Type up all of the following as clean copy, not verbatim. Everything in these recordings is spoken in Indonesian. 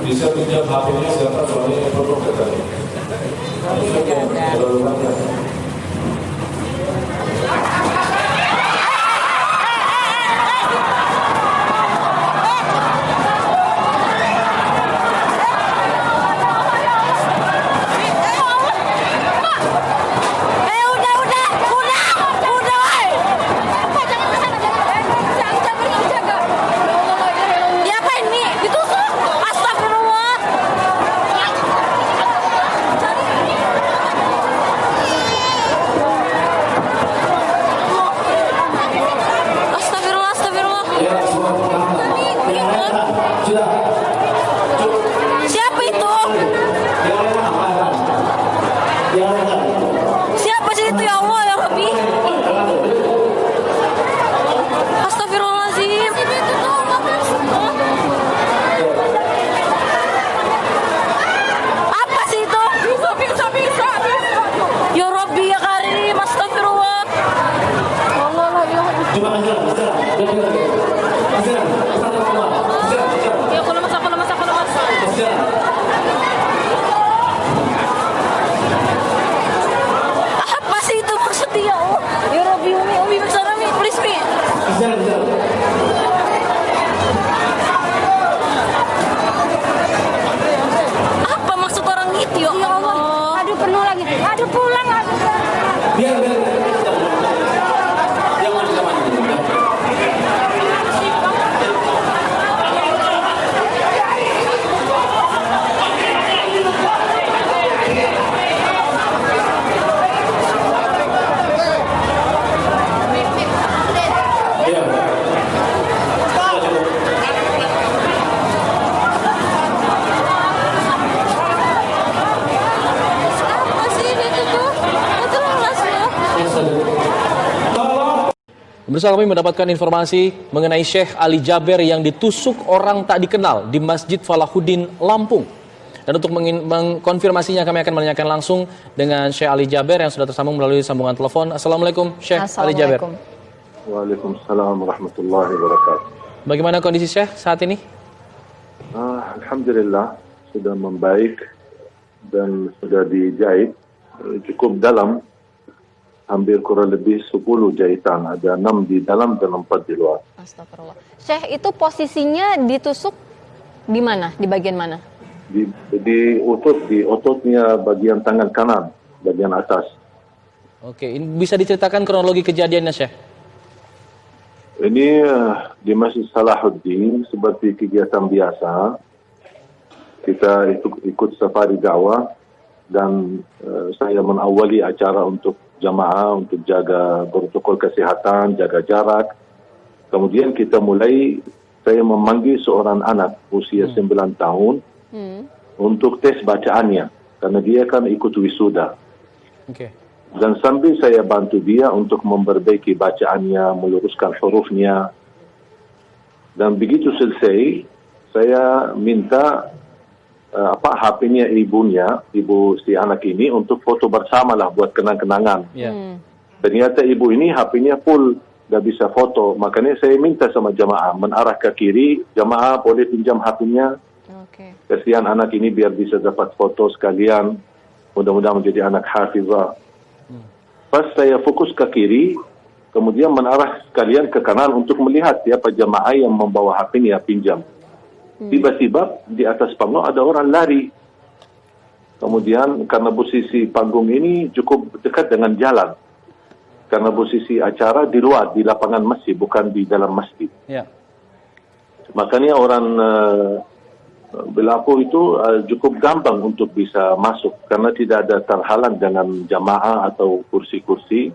Bisa pinjam HP-nya siapa soalnya foto katanya. Siapa sih itu ya Allah ya Rabbi? Astagfirullahaladzim. Apa sih itu? Bisa. Ya Rabbi ya Karim, astagfirullah. Allah la ilaha illallah. Ya kalau masak. Apa sih itu maksudnya ya Allah? Ya Rabbi, Umi bisa Mi, please Mi. Apa maksud orang itu ya Allah? Aduh penuh lagi. Aduh pulang. Biar. Jangan. Apa sih itu tuh? Itu jelas loh. Pemirsa, kami mendapatkan informasi mengenai Syekh Ali Jaber yang ditusuk orang tak dikenal di Masjid Falahuddin, Lampung. Dan untuk mengkonfirmasinya kami akan menanyakan langsung dengan Syekh Ali Jaber yang sudah tersambung melalui sambungan telepon. Assalamualaikum Syekh Ali Jaber. Waalaikumsalam warahmatullahi wabarakatuh. Bagaimana kondisi Syekh saat ini? Alhamdulillah sudah membaik dan sudah dijahit cukup dalam, hampir kurang lebih 10 jahitan, ada 6 di dalam dan 4 di luar. Astagfirullah. Syekh, itu posisinya ditusuk di mana? Di bagian mana? Di ototnya bagian tangan kanan, bagian atas. Oke, bisa diceritakan kronologi kejadiannya Syekh? Ini di Masjid Salahuddin seperti kegiatan biasa. Kita ikut safari dakwah dan saya mengawali acara untuk jamaah untuk jaga protokol kesehatan, jaga jarak. Kemudian kita mulai, saya memanggil seorang anak usia 9 tahun untuk tes bacaannya karena dia kan ikut wisuda. Oke. Dan sambil saya bantu dia untuk memperbaiki bacaannya, meluruskan hurufnya. Dan begitu selesai, saya minta HP-nya ibu si anak ini untuk foto bersama lah buat kenang-kenangan. Ternyata ibu ini HP-nya full, gak bisa foto. Makanya saya minta sama jamaah menarah ke kiri, jamaah boleh pinjam HP-nya. Kasihan anak ini biar bisa dapat foto sekalian. Mudah-mudahan menjadi anak hafizah. Pas saya fokus ke kiri, kemudian menarah sekalian ke kanan untuk melihat siapa jamaah yang membawa HP-nya pinjam. Tiba-tiba di atas panggung ada orang lari. Kemudian karena posisi panggung ini cukup dekat dengan jalan. Karena posisi acara di luar, di lapangan masjid, bukan di dalam masjid. Ya. Makanya orang berlaku itu cukup gampang untuk bisa masuk. Karena tidak ada terhalang dengan jamaah atau kursi-kursi.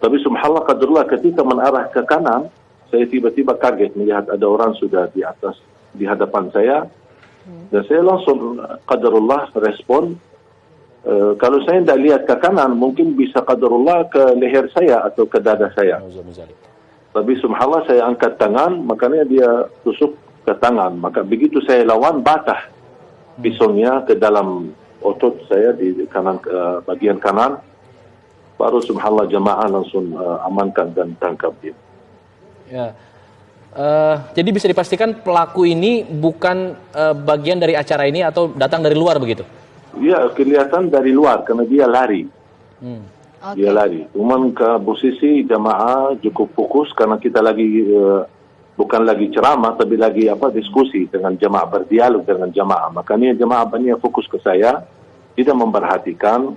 Tapi subhanallah qadarullah ketika menarah ke kanan, saya tiba-tiba kaget melihat ada orang sudah di atas, di hadapan saya, dan saya langsung qadarullah respon. Kalau saya tidak lihat ke kanan, mungkin bisa qadarullah ke leher saya atau ke dada saya. Tapi subhanallah saya angkat tangan, makanya dia tusuk ke tangan. Maka begitu saya lawan, batah pisaunya ke dalam otot saya di kanan, bagian kanan. baru subhanallah jamaah langsung amankan dan tangkap dia. Ya. Jadi bisa dipastikan pelaku ini bukan bagian dari acara ini atau datang dari luar begitu? Ya, kelihatan dari luar karena dia lari. Oke. Dia lari. Cuman ke posisi jamaah cukup fokus karena kita lagi bukan lagi ceramah tapi lagi diskusi dengan jamaah, berdialog dengan jamaah. Makanya jamaah banyak fokus ke saya, tidak memperhatikan.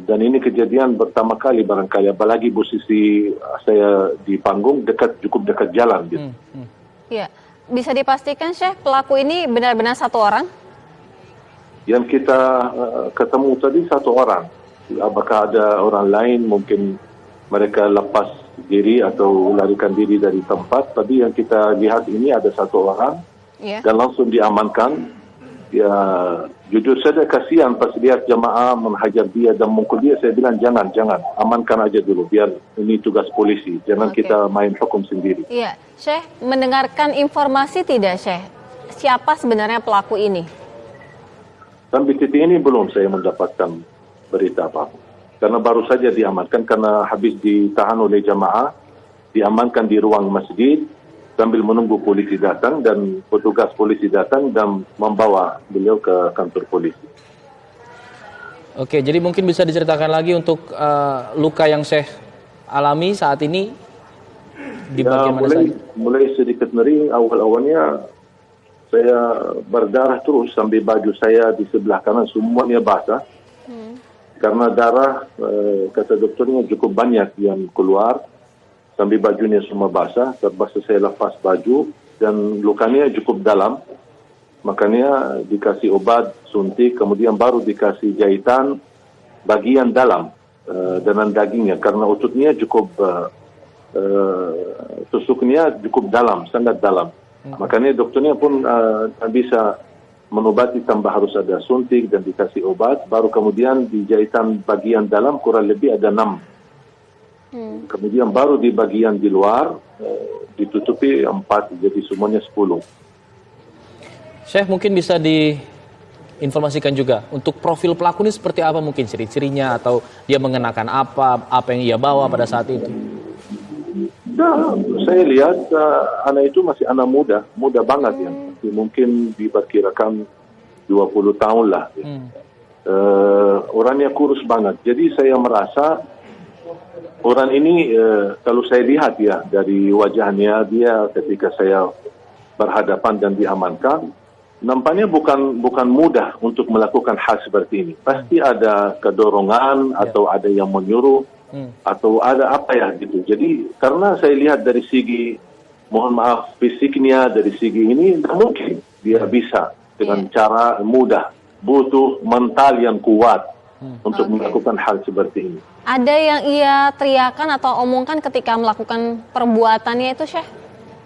Dan ini kejadian pertama kali barangkali, apalagi posisi saya di panggung cukup dekat jalan gitu. Iya. Bisa dipastikan Syekh pelaku ini benar-benar satu orang? Yang kita ketemu tadi satu orang. Apakah ada orang lain, mungkin mereka lepas diri atau larikan diri dari tempat. Tapi yang kita lihat ini ada satu orang dan langsung diamankan. Ya, jujur saja kasihan pas lihat jamaah menhajar dia dan mukul dia. Saya bilang jangan, amankan aja dulu, biar ini tugas polisi. Jangan kita main hukum sendiri. Iya, Syekh mendengarkan informasi tidak Syekh? Siapa sebenarnya pelaku ini? Sampai titik ini belum saya mendapatkan berita apa. Karena baru saja diamankan, karena habis ditahan oleh jamaah, diamankan di ruang masjid, sambil menunggu polisi datang dan petugas polisi datang dan membawa beliau ke kantor polisi. Oke, jadi mungkin bisa diceritakan lagi untuk luka yang Syekh alami saat ini di bagian mana saja? Mulai sedikit nyeri, awal-awalnya saya berdarah terus sampai baju saya di sebelah kanan semuanya basah. Karena darah, kata dokternya cukup banyak yang keluar. Sampai bajunya semua basah, terpaksa saya lepas baju dan lukanya cukup dalam. Makanya dikasih obat suntik, kemudian baru dikasih jahitan bagian dalam dengan dagingnya. Karena ototnya cukup, tusuknya cukup dalam, sangat dalam. Makanya dokternya pun bisa menobati tambah harus ada suntik dan dikasih obat. Baru kemudian di jahitan bagian dalam kurang lebih ada 6. Kemudian baru di bagian di luar ditutupi 4, jadi semuanya 10. Syekh mungkin bisa diinformasikan juga untuk profil pelaku ini seperti apa, mungkin ciri-cirinya atau dia mengenakan apa yang ia bawa pada saat itu? Nah, saya lihat anak itu masih anak muda banget ya. Mungkin diperkirakan 20 tahun lah. Orangnya kurus banget. Jadi saya merasa orang ini kalau saya lihat ya dari wajahnya dia ketika saya berhadapan dan diamankan, nampaknya bukan mudah untuk melakukan hal seperti ini. Pasti ada kedorongan atau ada yang menyuruh atau ada apa ya gitu. Jadi karena saya lihat dari segi, mohon maaf, fisiknya, dari segi ini tidak mungkin dia bisa dengan cara mudah. Butuh mental yang kuat untuk melakukan hal seperti ini. Ada yang ia teriakan atau omongkan ketika melakukan perbuatannya itu, Syekh?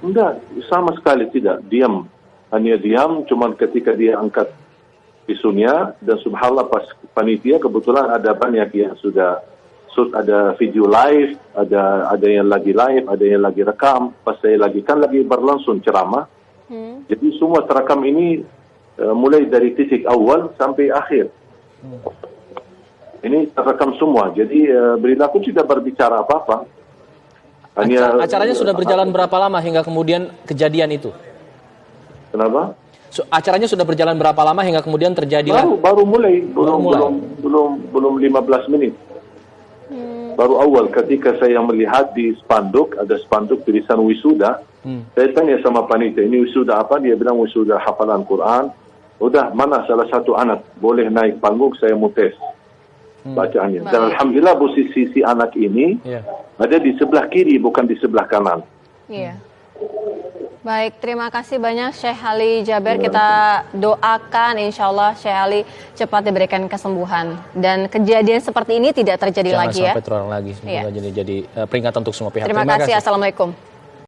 Enggak, sama sekali tidak. Diam. Hanya diam, cuman ketika dia angkat pisunya, dan subhanallah pas panitia, kebetulan ada banyak yang sudah shoot, ada video live, ada yang lagi live, ada yang lagi rekam. Pas saya lagi berlangsung ceramah. Jadi semua terekam ini mulai dari titik awal sampai akhir. Ini terekam semua, jadi perilaku tidak berbicara apa-apa. Acaranya sudah berjalan berapa lama hingga kemudian kejadian itu? Kenapa? Acaranya sudah berjalan berapa lama hingga kemudian terjadilah? Baru mulai, belum 15 menit. Baru awal ketika saya melihat di spanduk, ada spanduk tulisan wisuda. Saya tanya sama panitia, ini wisuda apa? Dia bilang wisuda hafalan Quran. Udah, mana salah satu anak boleh naik panggung, saya mau tes bacaannya. Dan alhamdulillah posisi si anak ini ada di sebelah kiri, bukan di sebelah kanan. Iya. Baik, terima kasih banyak Syekh Ali Jaber. Kita doakan insya Allah Syekh Ali cepat diberikan kesembuhan. Dan kejadian seperti ini tidak terjadi lagi ya. Jangan sampai terulang lagi. Semoga jadi peringatan untuk semua pihak. Terima kasih. Assalamualaikum.